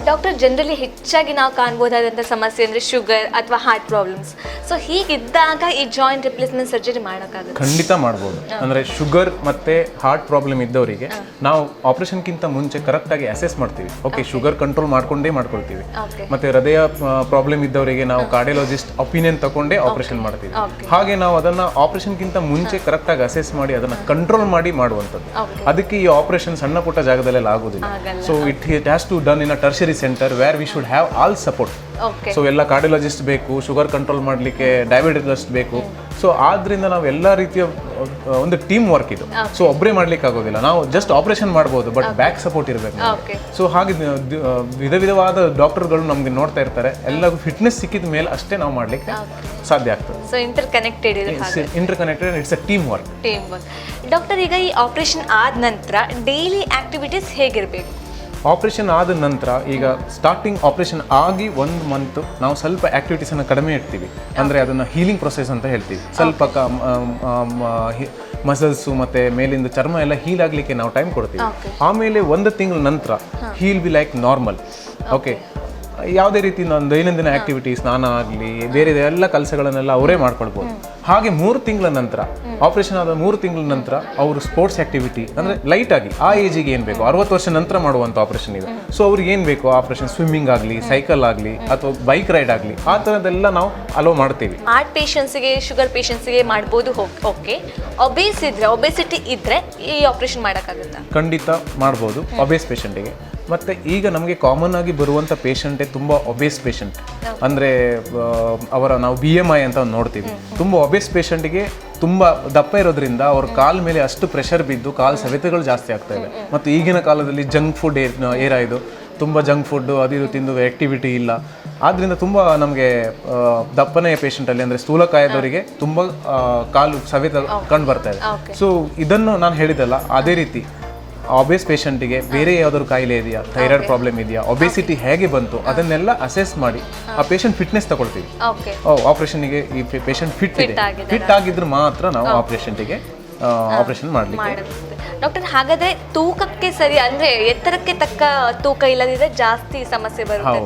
ಡಾಕ್ಟರ್, ಜನರಲಿ ಹೆಚ್ಚಾಗಿ ನಾವು ಕಾಣಬಹುದಾದಂಥ ಸಮಸ್ಯೆ ಅಂದರೆ ಶುಗರ್ ಅಥವಾ ಹಾರ್ಟ್ ಪ್ರಾಬ್ಲಮ್ಸ್. ಸೊ ಹೀಗಿದ್ದಾಗ ಈ ಜಾಯಿಂಟ್ ರಿಪ್ಲೇಸ್ಮೆಂಟ್ ಸರ್ಜರಿ ಮಾಡೋಕ್ಕಾಗುತ್ತೆ? ಖಂಡಿತ ಮಾಡ್ಬೋದು. ಅಂದರೆ ಶುಗರ್ ಮತ್ತೆ ಹಾರ್ಟ್ ಪ್ರಾಬ್ಲಮ್ ಇದ್ದವರಿಗೆ ನಾವು ಆಪರೇಷನ್ಗಿಂತ ಮುಂಚೆ ಕರೆಕ್ಟಾಗಿ ಅಸೆಸ್ ಮಾಡ್ತೀವಿ. ಓಕೆ, ಶುಗರ್ ಕಂಟ್ರೋಲ್ ಮಾಡ್ಕೊಳ್ತೀವಿ. ಮತ್ತೆ ಹೃದಯ ಪ್ರಾಬ್ಲಮ್ ಇದ್ದವರಿಗೆ ನಾವು ಕಾರ್ಡಿಯಾಲಜಿಸ್ಟ್ ಒಪಿನಿಯನ್ ತಗೊಂಡೇ ಆಪರೇಷನ್ ಮಾಡ್ತೀವಿ. ಹಾಗೆ ನಾವು ಅದನ್ನ ಆಪರೇಷನ್ಗಿಂತ ಮುಂಚೆ ಕರೆಕ್ಟಾಗಿ ಅಸೆಸ್ ಮಾಡಿ ಅದನ್ನ ಕಂಟ್ರೋಲ್ ಮಾಡಿ ಮಾಡುವಂಥದ್ದು. ಅದಕ್ಕೆ ಈ ಆಪರೇಷನ್ ಸಣ್ಣ ಪುಟ್ಟ ಜಾಗದಲ್ಲೆಲ್ಲ ಆಗೋದಿಲ್ಲ. So it has to done in a tertiary centre where we should have all support. So ಎಲ್ಲ ಕಾರ್ಡಿಯಾಲಜಿಸ್ಟ್ ಬೇಕು, ಶುಗರ್ ಕಂಟ್ರೋಲ್ ಮಾಡಲಿಕ್ಕೆ ಡಯಾಬಿಟಿಸ್ಟ್ ಬೇಕು. ಸೊ ಆದ್ರಿಂದ ನಾವು ಎಲ್ಲ ರೀತಿಯ ಒಂದು ಟೀಮ್ ವರ್ಕ್ ಇದು. ಸೊ ಒಬ್ಬರೇ ಮಾಡ್ಲಿಕ್ಕೆ ಆಗೋದಿಲ್ಲ. ನಾವು ಜಸ್ಟ್ ಆಪರೇಷನ್ ಮಾಡ್ಬೋದು, ಬಟ್ ಬ್ಯಾಕ್ ಸಪೋರ್ಟ್ ಇರಬೇಕು. ಸೊ ಹಾಗೆ ವಿಧವಾದ ಡಾಕ್ಟರ್ಗಳು ನಮ್ಗೆ ನೋಡ್ತಾ ಇರ್ತಾರೆ. ಎಲ್ಲ ಫಿಟ್ನೆಸ್ ಸಿಕ್ಕಿದ ಮೇಲೆ ಅಷ್ಟೇ ನಾವು ಮಾಡ್ಲಿಕ್ಕೆ ಸಾಧ್ಯ ಆಗ್ತದೆ. So interconnected, it's a team work. Doctor, ಈಗ ಈ ಆಪರೇಷನ್ ಆದ ನಂತರ ಡೈಲಿ ಆಕ್ಟಿವಿಟೀಸ್ ಹೇಗಿರಬೇಕು? ಆಪರೇಷನ್ ಆದ ನಂತರ ಈಗ ಸ್ಟಾರ್ಟಿಂಗ್ ಆಪರೇಷನ್ ಆಗಿ 1 month ನಾವು ಸ್ವಲ್ಪ ಆಕ್ಟಿವಿಟೀಸನ್ನು ಕಡಿಮೆ ಇಡ್ತೀವಿ. ಅಂದರೆ ಅದನ್ನು ಹೀಲಿಂಗ್ ಪ್ರೊಸೆಸ್ ಅಂತ ಹೇಳ್ತೀವಿ. ಸ್ವಲ್ಪ ಮಸಲ್ಸು ಮತ್ತು ಮೇಲಿಂದ ಚರ್ಮ ಎಲ್ಲ ಹೀಲ್ ಆಗಲಿಕ್ಕೆ ನಾವು ಟೈಮ್ ಕೊಡ್ತೀವಿ. ಆಮೇಲೆ 1 ತಿಂಗಳ ನಂತರ heal be like normal. Okay, ಯಾವುದೇ ರೀತಿ ದೈನಂದಿನ ಆಕ್ಟಿವಿಟಿ, ಸ್ನಾನ ಆಗಲಿ ಬೇರೆ ಎಲ್ಲ ಕೆಲಸಗಳನ್ನೆಲ್ಲ ಅವರೇ ಮಾಡ್ಕೊಳ್ಬೋದು. ಹಾಗೆ 3 ತಿಂಗಳ ನಂತರ, ಆಪರೇಷನ್ ಆದ 3 ತಿಂಗಳ ನಂತರ ಅವರು ಸ್ಪೋರ್ಟ್ಸ್ ಆಕ್ಟಿವಿಟಿ, ಅಂದರೆ ಲೈಟ್ ಆಗಿ ಆ ಏಜಿಗೆ ಏನು ಬೇಕು, 60 ವರ್ಷ ನಂತರ ಮಾಡುವಂಥ ಆಪರೇಷನ್ ಇದೆ. ಸೊ ಅವ್ರಿಗೆ ಏನು ಬೇಕು ಆಪರೇಷನ್, ಸ್ವಿಮ್ಮಿಂಗ್ ಆಗಲಿ, ಸೈಕಲ್ ಆಗಲಿ ಅಥವಾ ಬೈಕ್ ರೈಡ್ ಆಗಲಿ, ಆ ಥರದ್ದೆಲ್ಲ ನಾವು ಅಲೋ ಮಾಡ್ತೀವಿ. ಹಾರ್ಟ್ ಪೇಷಂಟ್ಸ್ಗೆ, ಶುಗರ್ ಪೇಷಂಟ್ಸ್ಗೆ ಮಾಡ್ಬೋದು. ಓಕೆ, ಒಬೇಸಿಟಿ ಇದ್ರೆ ಈ ಆಪರೇಷನ್ ಮಾಡೋಕ್ಕಾಗುತ್ತಾ? ಖಂಡಿತ ಮಾಡ್ಬೋದು ಒಬೇಸ್ ಪೇಷಂಟಿಗೆ. ಮತ್ತು ಈಗ ನಮಗೆ ಕಾಮನ್ ಆಗಿ ಬರುವಂಥ ಪೇಷಂಟೇ ತುಂಬ ಒಬೇಸ್ ಪೇಷಂಟ್. ಅಂದರೆ ನಾವು BMI ಅಂತ ನೋಡ್ತೀವಿ. ತುಂಬ ಒಬೇಸ್ ಪೇಷಂಟಿಗೆ ತುಂಬ ದಪ್ಪ ಇರೋದ್ರಿಂದ ಅವ್ರ ಕಾಲ ಮೇಲೆ ಅಷ್ಟು ಪ್ರೆಷರ್ ಬಿದ್ದು ಕಾಲು ಸವೆತಗಳು ಜಾಸ್ತಿ ಆಗ್ತಾ ಇದೆ. ಮತ್ತು ಈಗಿನ ಕಾಲದಲ್ಲಿ ಜಂಕ್ ಫುಡ್ ಏರಾಯಿತು, ತುಂಬ ಜಂಕ್ ಫುಡ್ಡು ಅದು ಇದು ತಿಂದು ಆ್ಯಕ್ಟಿವಿಟಿ ಇಲ್ಲ. ಆದ್ದರಿಂದ ತುಂಬ ನಮಗೆ ದಪ್ಪನೆಯ ಪೇಷಂಟಲ್ಲಿ, ಅಂದರೆ ಸ್ಥೂಲಕಾಯದವರಿಗೆ ತುಂಬ ಕಾಲು ಸವೆತ ಕಂಡು ಬರ್ತಾ ಇದೆ. ಸೊ ಇದನ್ನು ನಾನು ಹೇಳಿದಲ್ಲ, ಅದೇ ರೀತಿ ಒಬೇಸ್ ಪೇಷಂಟಿಗೆ ಬೇರೆ ಯಾವ್ದಾದ್ರು ಕಾಯಿಲೆ ಇದೆಯಾ, ಥೈರಾಯ್ಡ್ ಪ್ರಾಬ್ಲಮ್ ಇದೆಯಾ, ಒಬೇಸಿಟಿ ಹೇಗೆ ಬಂತು, ಅದನ್ನೆಲ್ಲ ಅಸೆಸ್ ಮಾಡಿ ಆ ಪೇಷಂಟ್ ಫಿಟ್ನೆಸ್ ತಗೊಳ್ತೀವಿ. ಆಪರೇಷನ್ಗೆ ಈ ಪೇಷಂಟ್ ಫಿಟ್ ಆಗಿದ್ರೆ ಮಾತ್ರ ನಾವು ಆಪರೇಷನ್ ಮಾಡಲಿಕ್ಕೆ. ಡಾಕ್ಟರ್, ಹಾಗಾದ್ರೆ ತೂಕಕ್ಕೆ ಸರಿ, ಅಂದ್ರೆ ಎತ್ತರಕ್ಕೆ ತಕ್ಕ ತೂಕ ಇಲ್ಲದಿದ್ರೆ ಜಾಸ್ತಿ ಸಮಸ್ಯೆ ಬರುತ್ತೆ.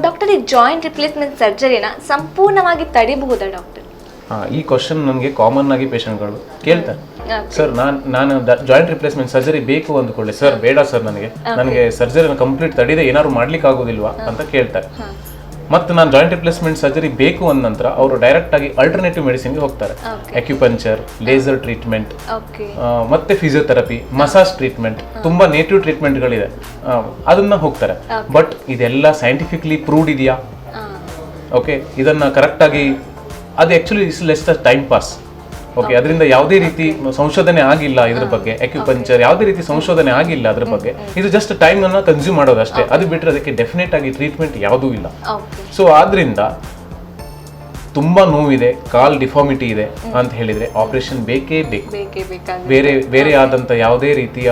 ಡಾಕ್ಟರ್, ಈ ಜಾಯಿಂಟ್ ರಿಪ್ಲೇಸ್ಮೆಂಟ್ ಸರ್ಜರಿನ ಸಂಪೂರ್ಣವಾಗಿ ತಡಿಬಹುದಾ ಡಾಕ್ಟರ್? ಈ ಕ್ವಶನ್ ನನಗೆ ಕಾಮನ್ ಆಗಿ ಪೇಷಂಟ್ಗಳು ಕೇಳ್ತಾರೆ. ಸರ್ ನಾನು ಜಾಯಿಂಟ್ ರಿಪ್ಲೇಸ್ಮೆಂಟ್ ಸರ್ಜರಿ ಬೇಕು ಅಂದ್ಕೊಳ್ಳಿ, ಸರ್ ಬೇಡ ಸರ್ ನನಗೆ ಸರ್ಜರಿ ಕಂಪ್ಲೀಟ್ ತಡೆದೇ ಏನಾದ್ರು ಮಾಡ್ಲಿಕ್ಕೆ ಆಗೋದಿಲ್ವಾ ಅಂತ ಕೇಳ್ತಾರೆ. ಮತ್ತು ನಾನು ಜಾಯಿಂಟ್ ರಿಪ್ಲೇಸ್ಮೆಂಟ್ ಸರ್ಜರಿ ಬೇಕು ಅಂದ ನಂತರ ಅವರು ಡೈರೆಕ್ಟ್ ಆಗಿ ಅಲ್ಟರ್ನೇಟಿವ್ ಮೆಡಿಸಿನ್ಗೆ ಹೋಗ್ತಾರೆ. ಅಕ್ಯುಪಂಚರ್, ಲೇಸರ್ ಟ್ರೀಟ್ಮೆಂಟ್, ಮತ್ತೆ ಫಿಸಿಯೋಥೆರಪಿ, ಮಸಾಜ್ ಟ್ರೀಟ್ಮೆಂಟ್, ತುಂಬಾ ನೇಟಿವ್ ಟ್ರೀಟ್ಮೆಂಟ್ಗಳಿದೆ, ಅದನ್ನ ಹೋಗ್ತಾರೆ. ಬಟ್ ಇದೆಲ್ಲ ಸೈಂಟಿಫಿಕ್ಲಿ ಪ್ರೂವ್ಡ್ ಇದೆಯಾ? ಓಕೆ, ಇದನ್ನ ಕರೆಕ್ಟ್ ಆಗಿ ಅದು actually is less the time pass. Okay, ಅದರಿಂದ ಯಾವುದೇ ರೀತಿ ಸಂಶೋಧನೆ ಆಗಿಲ್ಲ ಇದ್ರ ಬಗ್ಗೆ. ಅಕ್ಯುಪಂಚರ್ ಯಾವುದೇ ರೀತಿ ಸಂಶೋಧನೆ ಆಗಿಲ್ಲ ಅದ್ರ ಬಗ್ಗೆ. ಇದು ಜಸ್ಟ್ ಟೈಮ್ ಅನ್ನ ಕನ್ಸ್ಯೂಮ್ ಮಾಡೋದು ಅಷ್ಟೇ. ಅದು ಬಿಟ್ಟರೆ ಅದಕ್ಕೆ ಡೆಫಿನೆಟ್ ಆಗಿ ಟ್ರೀಟ್ಮೆಂಟ್ ಯಾವುದೂ ಇಲ್ಲ. ಸೊ ಆದ್ರಿಂದ ತುಂಬಾ ನೋವಿದೆ, ಕಾಲ್ ಡಿಫಾರ್ಮಿಟಿ ಇದೆ ಅಂತ ಹೇಳಿದ್ರೆ ಆಪರೇಷನ್ ಬೇಕೇ ಬೇಕು. ಬೇರೆ ಆದಂತ ಯಾವುದೇ ರೀತಿಯ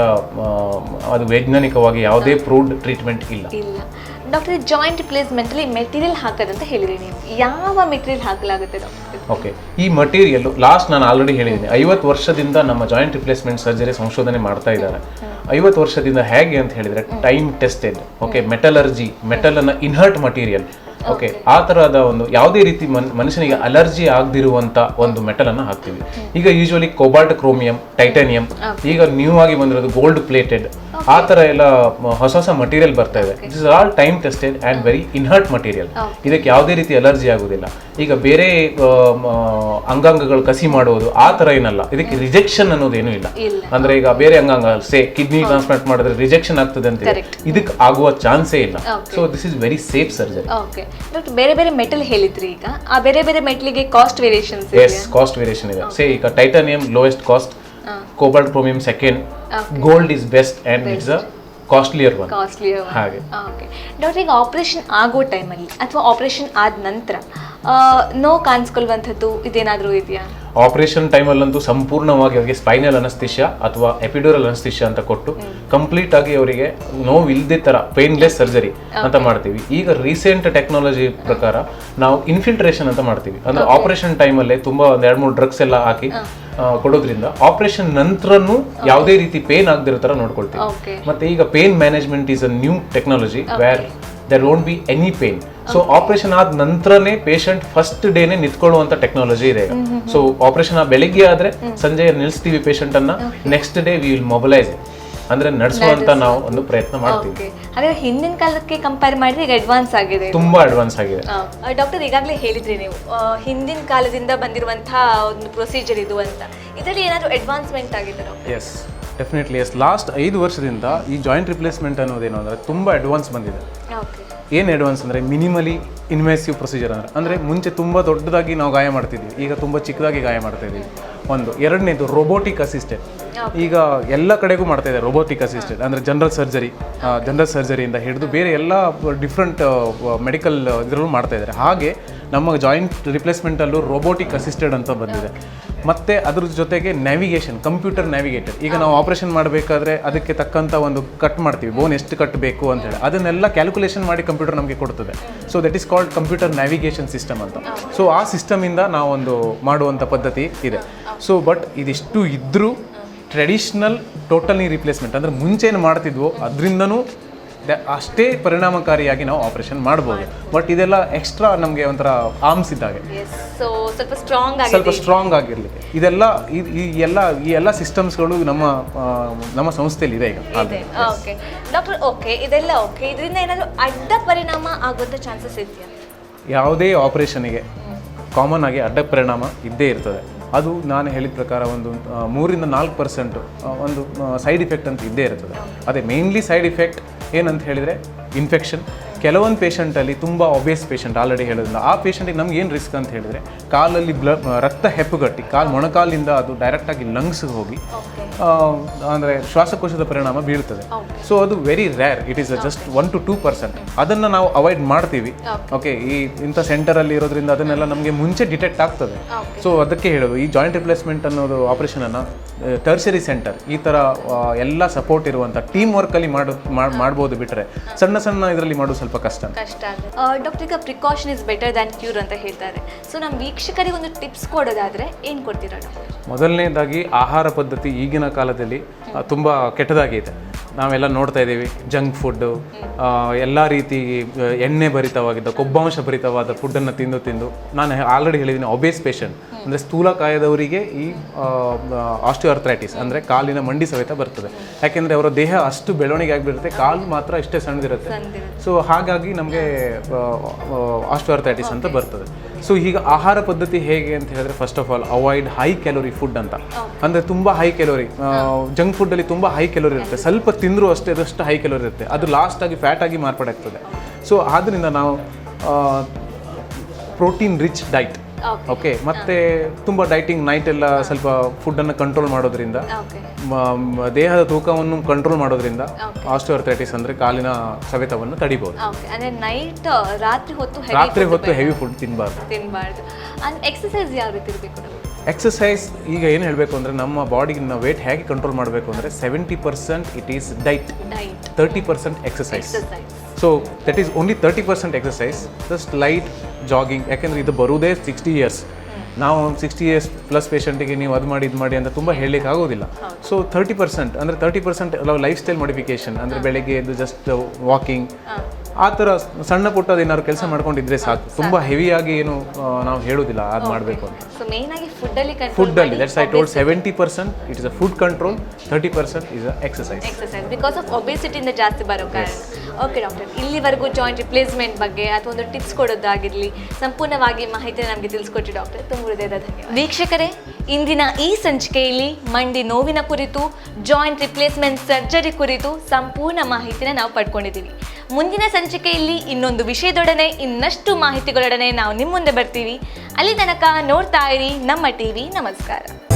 ಅದು ವೈಜ್ಞಾನಿಕವಾಗಿ ಯಾವುದೇ ಪ್ರೂವ್ಡ್ ಟ್ರೀಟ್ಮೆಂಟ್ ಇಲ್ಲ. ಡಾಕ್ಟರ್, ಜಾಯಿಂಟ್ ರಿಪ್ಲೇಸ್ಮೆಂಟ್ ಅಲ್ಲಿ ಮೆಟೀರಿಯಲ್ ಹಾಕೋದಂತ ಹೇಳಿದ್ರಿ ನೀವು, ಯಾವ ಮೆಟೀರಿಯಲ್ ಹಾಕಲಾಗುತ್ತೆ ಡಾಕ್ಟರ್? ಓಕೆ, ಈ ಮಟೀರಿಯಲ್ ಲಾಸ್ಟ್ ನಾನು ಆಲ್ರೆಡಿ ಹೇಳಿದ್ದೀನಿ, 50 ವರ್ಷದಿಂದ ನಮ್ಮ ಜಾಯಿಂಟ್ ರಿಪ್ಲೇಸ್ಮೆಂಟ್ ಸರ್ಜರಿ ಸಂಶೋಧನೆ ಮಾಡ್ತಾ ಇದ್ದಾರೆ. 50 ವರ್ಷದಿಂದ ಹೇಗೆ ಅಂತ ಹೇಳಿದ್ರೆ time tested. Okay, metallurgy, metal ಅನ್ನ ಇನ್ಹರ್ಟ್ ಮಟೀರಿಯಲ್. ಓಕೆ, ಆ ತರಹದ ಒಂದು ಯಾವುದೇ ರೀತಿ ಮನುಷ್ಯನಿಗೆ ಅಲರ್ಜಿ ಆಗದಿರುವಂತ ಒಂದು ಮೆಟಲ್ ಅನ್ನ ಹಾಕ್ತೀವಿ. ಈಗ ಯೂಶುವಲಿ ಕೋಬಾಲ್ಟ್, ಕ್ರೋಮಿಯಂ, ಟೈಟಾನಿಯಂ, ಈಗ ನ್ಯೂ ಆಗಿ ಬಂದಿರೋದು ಗೋಲ್ಡ್ ಪ್ಲೇಟೆಡ್, ಆ ತರ ಎಲ್ಲ ಹೊಸ ಹೊಸ ಮಟೀರಿಯಲ್ ಬರ್ತಾ ಇದೆ. This is all time tested and very inert material. ಇದಕ್ಕೆ ಯಾವುದೇ ರೀತಿ ಅಲರ್ಜಿ ಆಗುದಿಲ್ಲ. ಈಗ ಬೇರೆ ಅಂಗಾಂಗಗಳು ಕಸಿ ಮಾಡುವುದು ಆ ತರ ಏನಲ್ಲ. ಇದಕ್ಕೆ ರಿಜೆಕ್ಷನ್ ಅನ್ನೋದೇನು ಇಲ್ಲ. ಅಂದ್ರೆ ಈಗ ಬೇರೆ ಅಂಗಾಂಗ ಕಿಡ್ನಿ ಟ್ರಾನ್ಸ್ಪ್ಲಾಂಟ್ ಮಾಡಿದ್ರೆ ರಿಜೆಕ್ಷನ್ ಆಗ್ತದೆ ಅಂತ ಇದಕ್ಕೆ ಆಗುವ ಚಾನ್ಸೇ ಇಲ್ಲ. So this is very safe surgery. Doctor, ಬೇರೆ ಬೇರೆ ಮೆಟಲ್ ಹೇಳಿದ್ರಿ, ಈಗ ಆ ಬೇರೆ ಬೇರೆ ಮೆಟಲ್ಗೆ ಕಾಸ್ಟ್ ವೇರಿಯೇಷನ್ಸ್ ಇದೆ? ಎಸ್, ಕಾಸ್ಟ್ ವೇರಿಯೇಷನ್ ಇದೆ. ಈಗ titanium lowest cost, cobalt, chromium second, gold is best and it's a costlier one. ಹಾಗೆ. ಓಕೆ ಡಾಕ್ಟರ್, ಈಗ ಆಪರೇಷನ್ ಆಗೋ ಟೈಮಲ್ಲಿ ಅಥವಾ ಆಪರೇಷನ್ ಆದ ನಂತರ ನೋ ಕಾಣಿಸ್ಕೊಳ್ಳುವಂಥದ್ದು ಇದೇನಾದರೂ ಇದೆಯಾ? ಆಪರೇಷನ್ ಟೈಮಲ್ಲಂತೂ ಸಂಪೂರ್ಣವಾಗಿ ಅವರಿಗೆ ಸ್ಪೈನಲ್ ಅನಸ್ತಿಷಿಯಾ ಅಥವಾ ಎಪಿಡ್ಯೂರಲ್ ಅನಸ್ತಿಷಿಯಾ ಅಂತ ಕೊಟ್ಟು ಕಂಪ್ಲೀಟ್ ಆಗಿ ಅವರಿಗೆ ನೋವು ಇಲ್ಲದೆ ತರ ಪೇನ್ಲೆಸ್ ಸರ್ಜರಿ ಅಂತ ಮಾಡ್ತೀವಿ. ಈಗ ರೀಸೆಂಟ್ ಟೆಕ್ನಾಲಜಿ ಪ್ರಕಾರ ನಾವು ಇನ್ಫಿಲ್ಟ್ರೇಷನ್ ಅಂತ ಮಾಡ್ತೀವಿ. ಅಂದ್ರೆ ಆಪರೇಷನ್ ಟೈಮಲ್ಲೇ ತುಂಬಾ 2-3 ಡ್ರಗ್ಸ್ ಎಲ್ಲ ಹಾಕಿ ಕೊಡೋದ್ರಿಂದ ಆಪರೇಷನ್ ನಂತರನೂ ಯಾವುದೇ ರೀತಿ ಪೇನ್ ಆಗದಿರೋ ತರ ನೋಡ್ಕೊಳ್ತೀವಿ. ಮತ್ತೆ ಈಗ pain management is a new technology where there won't be any pain. So operation ಆದ ನಂತರನೇ ಪೇಷಂಟ್ ಫಸ್ಟ್ ಡೇನೆ ನಿಂತ್ಕೊಳ್ಳುವಂತ ಟೆಕ್ನಾಲಜಿ ಇದೆ. ಸೊ ಆಪರೇಷನ್ ಬೆಳಿಗ್ಗೆ ಆದ್ರೆ ಸಂಜೆ ನಿಲ್ಲಿಸ್ತೀವಿ ಪೇಷಂಟ್ ಅನ್ನ, next day we will mobilise, ಅಂದ್ರೆ ನಡೆಸುವಂತ ನಾವು ಒಂದು ಪ್ರಯತ್ನ ಮಾಡ್ತೀವಿ. ಹಾಗಾದ್ರೆ ಹಿಂದಿನ ಕಾಲಕ್ಕೆ ಕಂಪೇರ್ ಮಾಡಿದ್ರೆ ಈಗ ಅಡ್ವಾನ್ಸ್ ಆಗಿದೆ, ತುಂಬಾ ಅಡ್ವಾನ್ಸ್ ಆಗಿದೆ. ಡಾಕ್ಟರ್, ಈಗಾಗಲೇ ಹೇಳಿದ್ರಿ ನೀವು ಹಿಂದಿನ ಕಾಲದಿಂದ ಬಂದಿರುವಂತಹ ಒಂದು ಪ್ರೊಸೀಜರ್ ಇದು ಅಂತ. ಇದರಲ್ಲಿ ಏನಾದರೂ ಅಡ್ವಾನ್ಸ್ಮೆಂಟ್ ಆಗಿದೆ doctor? Yes, definitely yes. Last 5 ವರ್ಷದಿಂದ ಈ ಜಾಯಿಂಟ್ ರಿಪ್ಲೇಸ್ಮೆಂಟ್ ಅನ್ನೋದೇನು ಅಂದರೆ ತುಂಬ ಅಡ್ವಾನ್ಸ್ ಬಂದಿದೆ. ಏನು ಅಡ್ವಾನ್ಸ್ ಅಂದರೆ ಮಿನಿಮಲಿ ಇನ್ವೆಸಿವ್ ಪ್ರೊಸೀಜರ್ ಅಂದರೆ ಮುಂಚೆ ತುಂಬ ದೊಡ್ಡದಾಗಿ ನಾವು ಗಾಯ ಮಾಡ್ತಿದ್ವಿ, ಈಗ ತುಂಬ ಚಿಕ್ಕದಾಗಿ ಗಾಯ ಮಾಡ್ತಾ ಇದ್ದೀವಿ. ಒಂದು ಎರಡನೇದು ರೋಬೋಟಿಕ್ ಅಸಿಸ್ಟೆಡ್. ಈಗ ಎಲ್ಲ ಕಡೆಗೂ ಮಾಡ್ತಾ ಇದ್ದಾರೆ ರೋಬೋಟಿಕ್ ಅಸಿಸ್ಟೆಡ್. ಅಂದರೆ ಜನರಲ್ ಸರ್ಜರಿಯಿಂದ ಹಿಡಿದು ಬೇರೆ ಎಲ್ಲ ಡಿಫ್ರೆಂಟ್ ಮೆಡಿಕಲ್ ಇದರಲ್ಲೂ ಮಾಡ್ತಾ ಇದ್ದಾರೆ. ಹಾಗೆ ನಮ್ಮ ಜಾಯಿಂಟ್ ರಿಪ್ಲೇಸ್ಮೆಂಟಲ್ಲೂ ರೋಬೋಟಿಕ್ ಅಸಿಸ್ಟೆಡ್ ಅಂತ ಬಂದಿದೆ. ಮತ್ತು ಅದ್ರ ಜೊತೆಗೆ ನ್ಯಾವಿಗೇಷನ್, ಕಂಪ್ಯೂಟರ್ ನ್ಯಾವಿಗೇಟೆಡ್. ಈಗ ನಾವು ಆಪರೇಷನ್ ಮಾಡಬೇಕಾದ್ರೆ ಅದಕ್ಕೆ ತಕ್ಕಂಥ ಒಂದು ಕಟ್ ಮಾಡ್ತೀವಿ, ಬೋನ್ ಎಷ್ಟು ಕಟ್ಟಬೇಕು ಅಂತ ಹೇಳಿ ಅದನ್ನೆಲ್ಲ ಕ್ಯಾಲ್ಕುಲೇಷನ್ ಮಾಡಿ ಕಂಪ್ಯೂಟರ್ ನಮಗೆ ಕೊಡ್ತದೆ. So that is called computer navigation system ಅಂತ. ಸೊ ಆ ಸಿಸ್ಟಮಿಂದ ನಾವೊಂದು ಮಾಡುವಂಥ ಪದ್ಧತಿ ಇದೆ. ಸೊ ಬಟ್ ಇದಿಷ್ಟು ಇದ್ದರೂ ಟ್ರೆಡಿಷ್ನಲ್ ಟೋಟಲ್ ನೀ ರಿಪ್ಲೇಸ್ಮೆಂಟ್ ಅಂದರೆ ಮುಂಚೆ ಏನು ಮಾಡ್ತಿದ್ವೋ ಅದರಿಂದನೂ ಅಷ್ಟೇ ಪರಿಣಾಮಕಾರಿಯಾಗಿ ನಾವು ಆಪರೇಷನ್ ಮಾಡ್ಬೋದು. ಬಟ್ ಇದೆಲ್ಲ ಎಕ್ಸ್ಟ್ರಾ ನಮಗೆ ಒಂಥರ ಆರ್ಮ್ಸ್ ಇದ್ದಾಗೆ, ಸ್ವಲ್ಪ ಸ್ಟ್ರಾಂಗ್ ಆಗಿರಲಿಕ್ಕೆ ಇದೆಲ್ಲ ಈ ಎಲ್ಲ ಸಿಸ್ಟಮ್ಸ್ಗಳು ನಮ್ಮ ಸಂಸ್ಥೆಯಲ್ಲಿ ಇದೆ ಈಗ. ಡಾಕ್ಟರ್, ಓಕೆ, ಇದೆಲ್ಲ ಓಕೆ, ಇದರಿಂದ ಏನಾದರೂ ಅಡ್ಡ ಪರಿಣಾಮ ಆಗುವಂಥ ಚಾನ್ಸಸ್ ಇದೆಯಾ? ಯಾವುದೇ ಆಪರೇಷನ್ಗೆ ಕಾಮನ್ ಆಗಿ ಅಡ್ಡ ಪರಿಣಾಮ ಇದ್ದೇ ಇರ್ತದೆ. ಅದು ನಾನು ಹೇಳಿದ ಪ್ರಕಾರ ಒಂದು 3-4% ಒಂದು ಸೈಡ್ ಇಫೆಕ್ಟ್ ಅಂತ ಇದ್ದೇ ಇರ್ತದೆ. ಅದೇ ಮೇನ್ಲಿ ಸೈಡ್ ಇಫೆಕ್ಟ್ ಏನಂತ ಹೇಳಿದರೆ ಇನ್ಫೆಕ್ಷನ್. ಕೆಲವೊಂದು ಪೇಷಂಟಲ್ಲಿ ತುಂಬ ಒಬೇಸ್ ಪೇಷಂಟ್ ಆಲ್ರೆಡಿ ಹೇಳೋದ್ರಿಂದ ಆ ಪೇಷಂಟಿಗೆ ನಮ್ಗೆ ಏನು ರಿಸ್ಕ್ ಅಂತ ಹೇಳಿದರೆ ಕಾಲಲ್ಲಿ ರಕ್ತ ಹೆಪ್ಪುಗಟ್ಟಿ ಮೊಣಕಾಲಿಂದ ಅದು ಡೈರೆಕ್ಟಾಗಿ ಲಂಗ್ಸ್ಗೆ ಹೋಗಿ ಅಂದರೆ ಶ್ವಾಸಕೋಶದ ಪರಿಣಾಮ ಬೀಳ್ತದೆ. ಸೊ ಅದು very rare, it is just 1-2%. ಅದನ್ನು ನಾವು ಅವಾಯ್ಡ್ ಮಾಡ್ತೀವಿ. ಓಕೆ, ಇಂಥ ಸೆಂಟರಲ್ಲಿ ಇರೋದ್ರಿಂದ ಅದನ್ನೆಲ್ಲ ನಮಗೆ ಮುಂಚೆ ಡಿಟೆಕ್ಟ್ ಆಗ್ತದೆ. ಸೊ ಅದಕ್ಕೆ ಹೇಳೋದು ಈ ಜಾಯಿಂಟ್ ರಿಪ್ಲೇಸ್ಮೆಂಟ್ ಅನ್ನೋದು ಆಪರೇಷನನ್ನು ಟರ್ಷರಿ ಸೆಂಟರ್ ಈ ಥರ ಎಲ್ಲ ಸಪೋರ್ಟ್ ಇರುವಂಥ ಟೀಮ್ ವರ್ಕಲ್ಲಿ ಮಾಡ್ಬೋದು. ಬಿಟ್ಟರೆ ಸಣ್ಣ ಇದರಲ್ಲಿ ಮಾಡೋದು ಸ್ವಲ್ಪ ಕಷ್ಟ. ಡಾಕ್ಟರ್, ಈಗ precaution is better than cure ಅಂತ ಹೇಳ್ತಾರೆ. ಸೊ ನಮ್ಮ ವೀಕ್ಷಕರಿಗೆ ಒಂದು ಟಿಪ್ಸ್ ಕೊಡೋದಾದ್ರೆ ಏನು ಕೊಡ್ತೀರಾ ಡಾಕ್ಟರ್? ಮೊದಲನೇದಾಗಿ ಆಹಾರ ಪದ್ಧತಿ ಈಗಿನ ಕಾಲದಲ್ಲಿ ತುಂಬ ಕೆಟ್ಟದಾಗಿದೆ. ನಾವೆಲ್ಲ ನೋಡ್ತಾ ಇದ್ದೀವಿ ಜಂಕ್ ಫುಡ್ಡು, ಎಲ್ಲ ರೀತಿ ಎಣ್ಣೆ ಭರಿತವಾಗಿದ್ದ ಕೊಬ್ಬಾಂಶ ಭರಿತವಾದ ಫುಡ್ಡನ್ನು ತಿಂದು ನಾನು ಆಲ್ರೆಡಿ ಹೇಳಿದ್ದೀನಿ ಒಬೇಸ್ ಪೇಷಂಟ್ ಅಂದರೆ ಸ್ಥೂಲಕಾಯದವರಿಗೆ ಈ ಆಸ್ಟಿಯೋಆರ್ಥ್ರೈಟಿಸ್ ಅಂದರೆ ಕಾಲಿನ ಮಂಡಿ ಸವೆತ ಬರ್ತದೆ. ಯಾಕೆಂದರೆ ಅವರ ದೇಹ ಅಷ್ಟು ಬೆಳವಣಿಗೆ ಆಗಿಬಿಡುತ್ತೆ, ಕಾಲು ಮಾತ್ರ ಇಷ್ಟೇ ಸಣ್ಣದಿರುತ್ತೆ. ಸೊ ಹಾಗಾಗಿ ನಮಗೆ ಆಸ್ಟಿಯೋಆರ್ಥ್ರೈಟಿಸ್ ಅಂತ ಬರ್ತದೆ. ಸೊ ಈಗ ಆಹಾರ ಪದ್ಧತಿ ಹೇಗೆ ಅಂತ ಹೇಳಿದ್ರೆ first of all avoid high calorie food ಅಂತ. ಅಂದರೆ ತುಂಬ ಹೈ ಕ್ಯಾಲೋರಿ ಜಂಕ್ ಫುಡ್ಡಲ್ಲಿ ತುಂಬ ಹೈ ಕ್ಯಾಲೋರಿ ಇರುತ್ತೆ, ಸ್ವಲ್ಪ ತಿಂದರೂ ಅಷ್ಟೇ ಅದಷ್ಟು ಹೈ ಕ್ಯಾಲೋರಿ ಇರುತ್ತೆ, ಅದು ಲಾಸ್ಟ್ ಆಗಿ ಫ್ಯಾಟ್ ಆಗಿ ಮಾರ್ಪಾಡಾಗ್ತದೆ. ಸೊ ಆದ್ದರಿಂದ ನಾವು ಪ್ರೋಟೀನ್ ರಿಚ್ ಡೈಟ್, ಓಕೆ, ಮತ್ತೆ ತುಂಬ ಡೈಟಿಂಗ್ ನೈಟ್ ಎಲ್ಲ ಸ್ವಲ್ಪ ಫುಡ್ಡನ್ನು ಕಂಟ್ರೋಲ್ ಮಾಡೋದ್ರಿಂದ, ದೇಹದ ತೂಕವನ್ನು ಕಂಟ್ರೋಲ್ ಮಾಡೋದ್ರಿಂದ ಆಸ್ಟಿಯೋಆರ್ಥ್ರೈಟಿಸ್ ಅಂದರೆ ಕಾಲಿನ ಸವೆತವನ್ನು ತಡಿಬಹುದು. ರಾತ್ರಿ ಹೊತ್ತು ಹೆವಿ ಫುಡ್ ತಿನ್ನಬಾರ್ದು. ಎಕ್ಸಸೈಸ್ ಯಾವ ರೀತಿ ಇರಬೇಕು? ಎಕ್ಸಸೈಸ್ ಈಗ ಏನು ಹೇಳಬೇಕು ಅಂದರೆ ನಮ್ಮ ಬಾಡಿಗಿನ ವೇಟ್ ಹೇಗೆ ಕಂಟ್ರೋಲ್ ಮಾಡಬೇಕು ಅಂದರೆ 70% it is diet, 30% exercise. So that is only 30% exercise, just light jogging. ಯಾಕೆಂದರೆ ಇದು ಬರುವುದೇ 60 ಇಯರ್ಸ್. ನಾವು 60 ಇಯರ್ಸ್ ಪ್ಲಸ್ ಪೇಷಂಟಿಗೆ ನೀವು ಅದು ಮಾಡಿ ಇದು ಮಾಡಿ ಅಂತ ತುಂಬ ಹೇಳಲಿಕ್ಕೆ ಆಗೋದಿಲ್ಲ. ಸೊ 30% ಅಂದರೆ 30% ಲೈಫ್ ಸ್ಟೈಲ್ ಮಾಡಿಫಿಕೇಶನ್, ಅಂದರೆ ಬೆಳಗ್ಗೆ ಎದ್ದು ಜಸ್ಟ್ ವಾಕಿಂಗ್, ಆ ಥರ ಸಣ್ಣ ಪುಟ್ಟದ ಏನಾದ್ರು ಕೆಲಸ ಮಾಡ್ಕೊಂಡಿದ್ರೆ ಸಾಕು. ತುಂಬ ಹೆವಿಯಾಗಿ ಏನು ನಾವು ಹೇಳೋದಿಲ್ಲ ಅದು ಮಾಡಬೇಕು ಅಂತ. ಫುಡ್ಡಲ್ಲಿ that's I told 70% it is a food control, 30% is a exercise. Because of ಒಬೆಸಿಟಿಯಿಂದ ಜಾಸ್ತಿ ಬರೋ ಕಾರಣ. ಓಕೆ ಡಾಕ್ಟರ್, ಇಲ್ಲಿವರೆಗೂ ಜಾಯಿಂಟ್ ರಿಪ್ಲೇಸ್ಮೆಂಟ್ ಬಗ್ಗೆ ಅಥವಾ ಒಂದು ಟಿಪ್ಸ್ ಕೊಡೋದಾಗಿರಲಿ, ಸಂಪೂರ್ಣವಾಗಿ ಮಾಹಿತಿ ನಮಗೆ ತಿಳಿಸ್ಕೊಟ್ರಿ ಡಾಕ್ಟರ್. ತುಂಬ ಹೃದಯದ ಧನ್ಯವಾದ. ವೀಕ್ಷಕರೇ, ಇಂದಿನ ಈ ಸಂಚಿಕೆಯಲ್ಲಿ ಮಂಡಿ ನೋವಿನ ಕುರಿತು, ಜಾಯಿಂಟ್ ರಿಪ್ಲೇಸ್ಮೆಂಟ್ ಸರ್ಜರಿ ಕುರಿತು ಸಂಪೂರ್ಣ ಮಾಹಿತಿನ ನಾವು ಪಡ್ಕೊಂಡಿದ್ದೀವಿ. ಮುಂದಿನ ಸಂಚಿಕೆಯಲ್ಲಿ ಇನ್ನೊಂದು ವಿಷಯದೊಡನೆ, ಇನ್ನಷ್ಟು ಮಾಹಿತಿಗಳೊಡನೆ ನಾವು ನಿಮ್ಮ ಮುಂದೆ ಬರ್ತೀವಿ. ಅಲ್ಲಿ ತನಕ ನೋಡ್ತಾ ಇರಿ ನಮ್ಮ ಟಿವಿ. ನಮಸ್ಕಾರ.